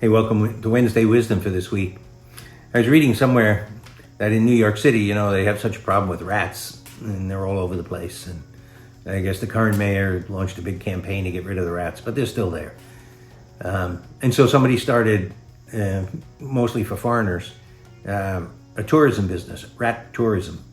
Hey, welcome to Wednesday Wisdom for this week. I was reading somewhere that in New York City, they have such a problem with rats, and they're all over the place. And I guess the current mayor launched a big campaign to get rid of the rats, but they're still there. And so somebody started, mostly for foreigners, a tourism business, rat tourism.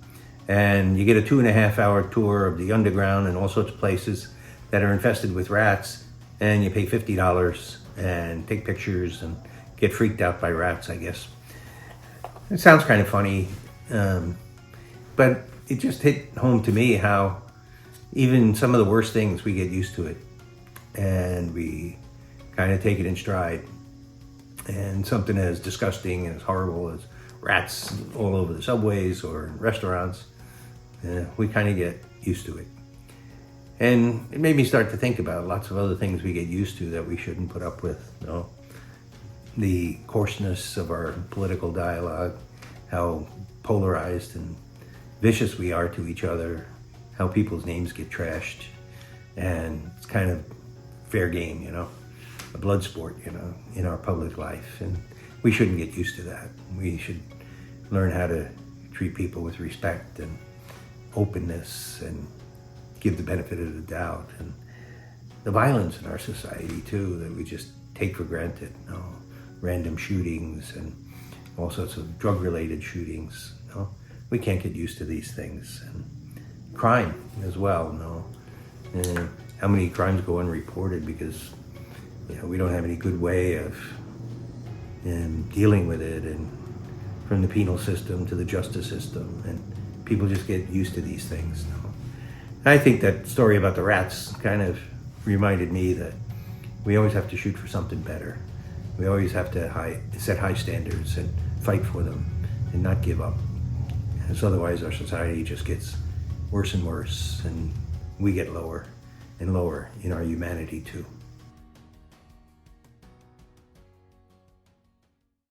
And you get a 2.5-hour tour of the underground and all sorts of places that are infested with rats, and you pay $50 and take pictures and get freaked out by rats, I guess. It sounds kind of funny, but it just hit home to me how even some of the worst things, we get used to it and we kind of take it in stride. And something as disgusting and as horrible as rats all over the subways or in restaurants, we kind of get used to it. And it made me start to think about lots of other things we get used to that we shouldn't put up with. The coarseness of our political dialogue, how polarized and vicious we are to each other, how people's names get trashed, and it's kind of fair game, a blood sport, in our public life. And we shouldn't get used to that. We should learn how to treat people with respect and openness and give the benefit of the doubt. And the violence in our society too, that we just take for granted, random shootings and all sorts of drug-related shootings. We can't get used to these things. And crime as well. And how many crimes go unreported because we don't have any good way of dealing with it, and from the penal system to the justice system, and people just get used to these things. I think that story about the rats kind of reminded me that we always have to shoot for something better. We always have to set high standards and fight for them and not give up. Because otherwise our society just gets worse and worse, and we get lower and lower in our humanity too.